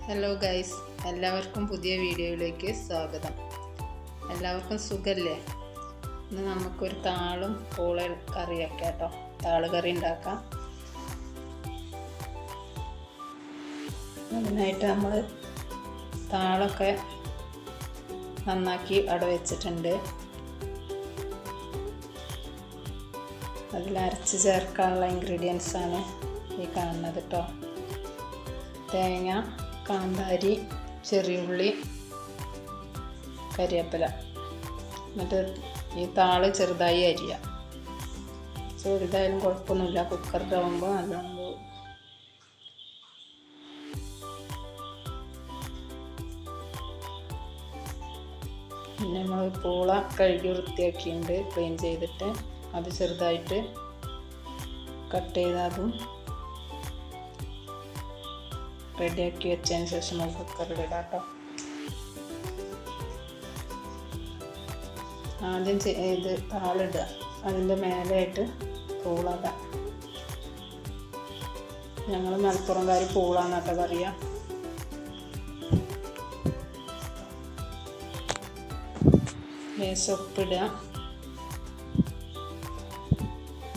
Hello guys, എല്ലാവർക്കും പുതിയ വീഡിയോയിലേക്ക് സ്വാഗതം. എല്ലാവർക്കും സുഖല്ലേ? ഇന്ന് നമുക്കൊരു താളും പൂള കറിയൊക്കെ കേട്ടോ, താള് കറി ഉണ്ടാക്കാം. അതിനായിട്ട് നമ്മൾ താളൊക്കെ നന്നാക്കി അവിടെ വെച്ചിട്ടുണ്ട്. അതിൽ അരച്ച് ചേർക്കാനുള്ള ഇൻഗ്രീഡിയൻസാണ് ഈ കാണുന്നത് കേട്ടോ. തേങ്ങ, കാന്താരി, ചെറിയുള്ളി, കരിവേപ്പില. എന്നിട്ട് ഈ താള് ചെറുതായി അരിയുക. ചെറുതായാലും കുഴപ്പമൊന്നുമില്ല, കുക്കറിലാവുമ്പോൾ നല്ലോണം പോകും. പിന്നെ നമ്മൾ പൂള കഴുകി വൃത്തിയാക്കിയിട്ടുണ്ട്, ക്ലീൻ ചെയ്തിട്ട് അത് ചെറുതായിട്ട് കട്ട് ചെയ്തതും റെഡിയാക്കി വെച്ചതിന് ശേഷം നമുക്ക് കുക്കറിലിടാം കേട്ടോ. ആദ്യം ഇത് താളിടുക, അതിൻ്റെ മേലെയായിട്ട് പൂളക. ഞങ്ങൾ മലപ്പുറംകാർ പൂളാന്നൊക്കെ പറയുക. ലേശം ഉപ്പിടുക,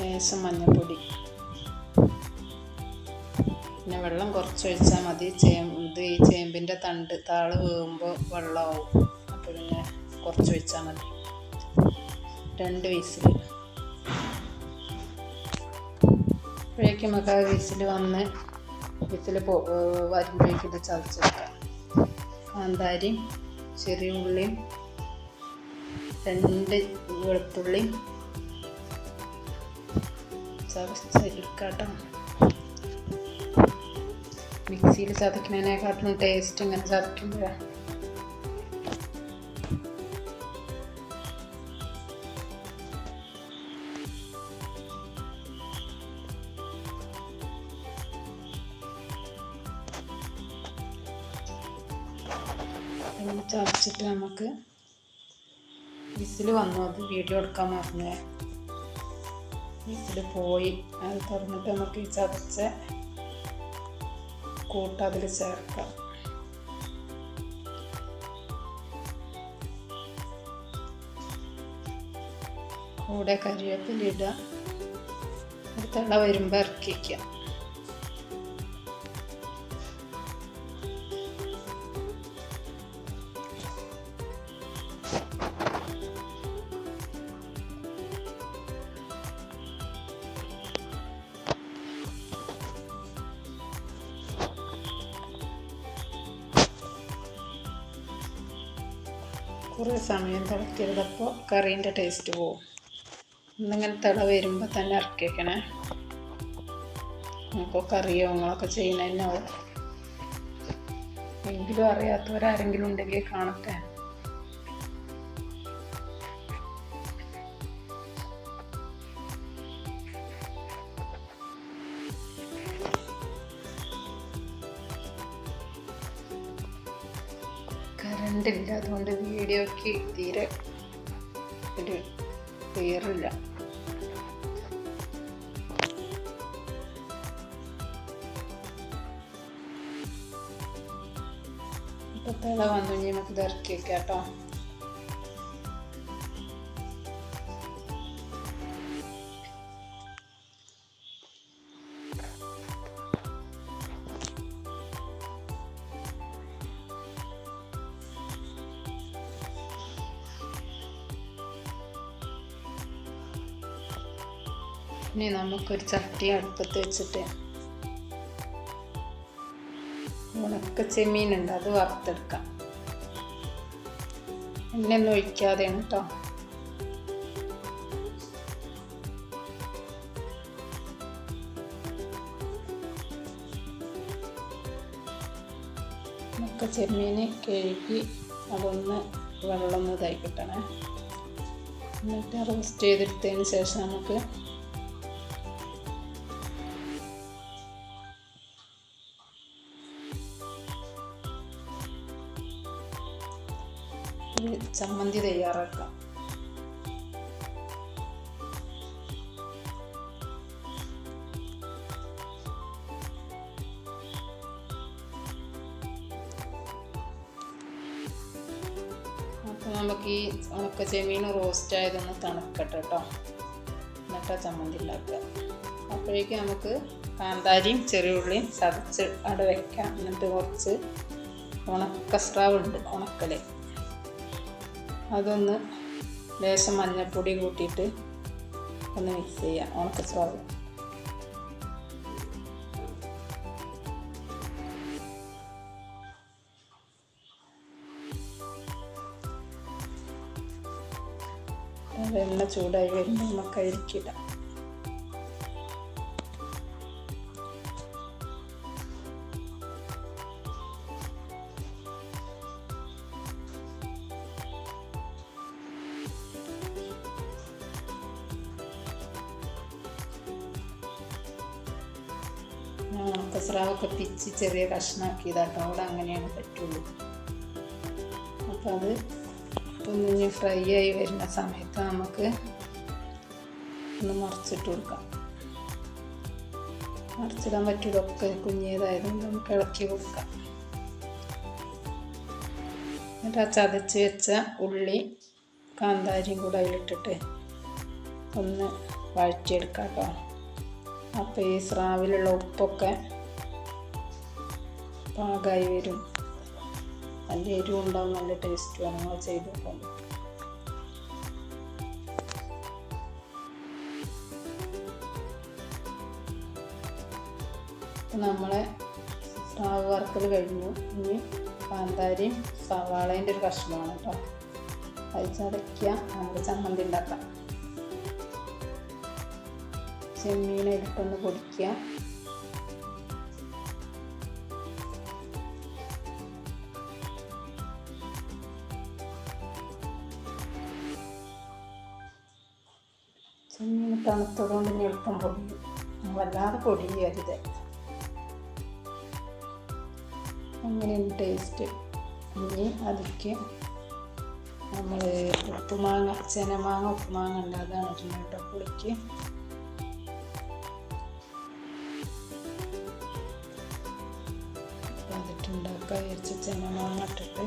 ലേശം മഞ്ഞൾപ്പൊടി, പിന്നെ വെള്ളം കുറച്ച് ഒഴിച്ചാൽ മതി. ഈ ചേമ്പിൻ്റെ താള് വേകുമ്പോൾ വെള്ളമാവും, അപ്പോൾ പിന്നെ കുറച്ച് ഒഴിച്ചാൽ മതി. 2 വിസിൽ. അപ്പോഴേക്കും നമുക്ക് ആ വിസിൽ വന്ന് വരുമ്പോഴേക്കും ഇത് ചതച്ചെടുക്കാം. കാന്താരിയും ചെറിയ ഉള്ളിയും 2 വെളുത്തുള്ളിയും ചതച്ചെടുക്കാട്ടോ. മിക്സിയിൽ ചതക്കുന്നതിനെക്കാട്ടിലും ടേസ്റ്റ് ഇങ്ങനെ ചതക്കുമ്പോഴാണ്. ചതച്ചിട്ട് നമുക്ക് വിസിൽ വന്നു, അത് വീഡിയോ എടുക്കാൻ മറന്നേ. വിസിൽ പോയി, അത് തുറന്നിട്ട് നമുക്ക് ഈ ചതച്ച കൂട്ട് അതിൽ ചേർക്കാം. കൂടെ കരിവേപ്പില ഇടുക. ഒരു തിള വരുമ്പോൾ ഇറക്കി വയ്ക്കുക. കുറേ സമയം തിളക്കരുതപ്പോൾ കറീൻ്റെ ടേസ്റ്റ് പോവും. ഒന്നിങ്ങനെ തിള വരുമ്പോൾ തന്നെ ഇറക്കി വയ്ക്കണേ. നമുക്കൊക്കെ അറിയോ, നിങ്ങളൊക്കെ ചെയ്യുന്നതന്നാവും. എങ്കിലും അറിയാത്തവരാരെങ്കിലും ഉണ്ടെങ്കിൽ കാണട്ടെ. കറണ്ടില്ല, അതുകൊണ്ട് വീഡിയോയ്ക്ക് തീരെ ഒരു ക്ലിയറില്ല. ഇപ്പോൾ തിള വന്നു, ഇനി നമുക്ക് ഇത് ഇറക്കി വയ്ക്കാം കേട്ടോ. ഇനി നമുക്കൊരു ചട്ടി അടുപ്പത്ത് വെച്ചിട്ട് ഉണക്ക ചെമ്മീനുണ്ട്, അത് വറുത്തെടുക്കാം. എണ്ണയൊന്നും ഒഴിക്കാതെയാണ് കേട്ടോ. ഉണക്ക ചെമ്മീൻ കഴുകി അതൊന്ന് വെള്ളം ഇതായി കിട്ടണേ. എന്നിട്ട് റോസ്റ്റ് ചെയ്തെടുത്തതിന് ശേഷം നമുക്ക് ചമ്മന്തി തയ്യാറാക്കാം. നമുക്ക് ഈ ഉണക്ക ചെമ്മീൻ റോസ്റ്റ് ആയതൊന്ന് തണുക്കട്ടെ കേട്ടോ, എന്നിട്ടാ ചമ്മന്തി ഉണ്ടാക്കുക. അപ്പോഴേക്കും നമുക്ക് കാന്താരിയും ചെറിയ ഉള്ളിയും ചതച്ച് അവിടെ വെക്കാം. എന്നിട്ട് കുറച്ച് ഉണക്കസ്രാവ് ഉണ്ട്, ഉണക്കൽ, അതൊന്ന് ലേശം മഞ്ഞൾപ്പൊടി കൂട്ടിയിട്ട് ഒന്ന് മിക്സ് ചെയ്യാം. ഉണക്കസ്രാവ് എണ്ണ ചൂടായി വരുമ്പോൾ നമുക്ക് അരിക്കിടാം. ഉണക്കസ്രാവൊക്കെ പിച്ച് ചെറിയ കഷ്ണാക്കിയതാട്ടോ, അവിടെ അങ്ങനെയാണ് പറ്റുള്ളൂ. അപ്പോൾ അത് ഒന്ന് ഫ്രൈ ആയി വരുന്ന സമയത്ത് നമുക്ക് ഒന്ന് മറിച്ചിട്ട് കൊടുക്കാം. മറിച്ചിടാൻ പറ്റുള്ളതൊക്കെ കുഞ്ഞേതായതുകൊണ്ട് നമുക്ക് ഇളക്കി കൊടുക്കാം. എന്നിട്ട് ആ ചതച്ച് വെച്ച ഉള്ളി കാന്താരിയും കൂടെ അതിലിട്ടിട്ട് ഒന്ന് വഴറ്റിയെടുക്കാം കേട്ടോ. അപ്പോൾ ഈ സ്രാവിലുള്ള ഉപ്പൊക്കെ പാകമായി വരും. നല്ല എരിവും ഉണ്ടാവും, നല്ല ടേസ്റ്റ് വേണം. നമ്മൾ ചെയ്ത് നോക്കാം. അപ്പം നമ്മളെ സ്രാവ് വറുക്കൽ കഴിഞ്ഞു. ഇനി കാന്താരിയും സവാളേൻ്റെ ഒരു കഷ്ണമാണ് കേട്ടോ, അത് ചതയ്ക്കുക. നമുക്ക് ചമ്മന്തി ഉണ്ടാക്കാം. ചെമ്മീനെ ഇട്ടൊന്ന് പൊടിക്കുക. ചെമ്മീൻ തണുത്തതുകൊണ്ട് ഇനി എളുപ്പം പൊടിയും, വല്ലാതെ പൊടിയരുത്. അങ്ങനെയാണ് ടേസ്റ്റ്. ഇനി അതിലേക്ക് നമ്മൾ ഉപ്പുമാങ്ങ, ചെനമാങ്ങ ഉപ്പുമാങ്ങ ഉണ്ട്, അതാണ് ഇടുന്നത് കേട്ടോ പുളിക്ക്. അതിട്ടുണ്ടാക്കാൻ വിചാരിച്ച് ചെനമാങ്ങ ഇട്ടിട്ട്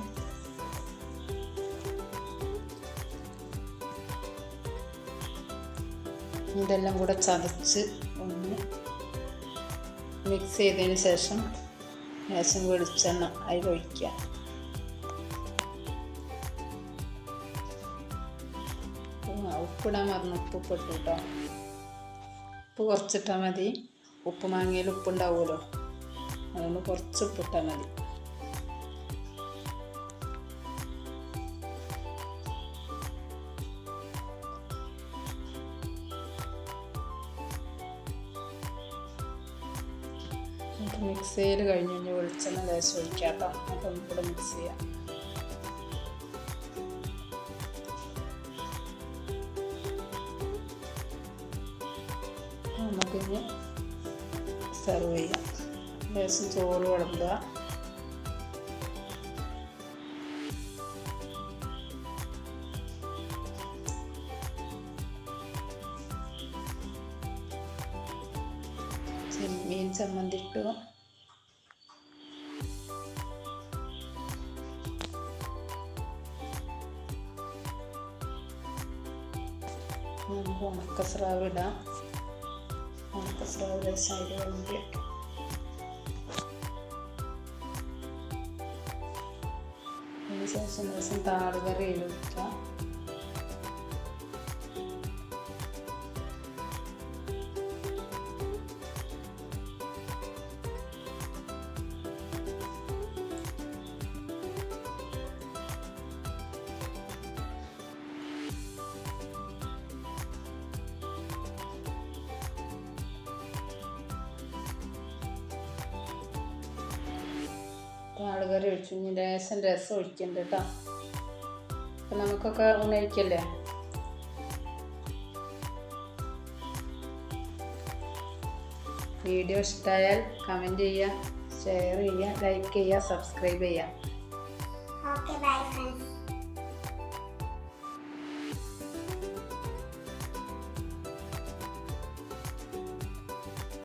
ഇതെല്ലാം കൂടെ ചതച്ച് ഒന്ന് മിക്സ് ചെയ്തതിന് ശേഷം ലേശം വെളിച്ചെണ്ണ അതിൽ ഒഴിക്കുക. ഉപ്പിടാൻ മറന്നു, ഉപ്പ് ഇട്ടു കേട്ടോ. ഉപ്പ് കുറച്ചിട്ടാൽ മതി. ഉപ്പ് മാങ്ങയിൽ ഉപ്പുണ്ടാവുമല്ലോ, അതുകൊണ്ട് കുറച്ച് ഉപ്പിട്ടാൽ മതി. മിക്സ് ചെയ്ത് കഴിഞ്ഞ് കഴിഞ്ഞാൽ വെളിച്ചെണ്ണ ലേശം ഒഴിക്കാം കേട്ടോ. അപ്പോൾ ഒന്നും കൂടെ മിക്സ് ചെയ്യാം. നമുക്കിനി സെർവ് ചെയ്യാം. ലേശം ചോറ് വിളമ്പുക. ചെമ്മീൻ ചമ്മന്തി ഇട്ടു. നമുക്ക് ഉണക്കസ്രാവ് ഇടാം. ഉണക്കസ്രാവ് ലേശം അതിൽ വിളമ്പി വെക്കാം. അതിന് ശേഷം ലേശം താളുകറി ഒഴിക്കാം. താളുകറി ഒഴിച്ചു. ഇനി ലേശം രസം ഒഴിക്കുന്നുണ്ട് കേട്ടോ. അപ്പം നമുക്കൊക്കെ ഉണയിക്കല്ലേ. വീഡിയോ ഇഷ്ടമായാൽ കമൻറ്റ് ചെയ്യുക, ഷെയർ ചെയ്യുക, ലൈക്ക് ചെയ്യുക, സബ്സ്ക്രൈബ് ചെയ്യുക.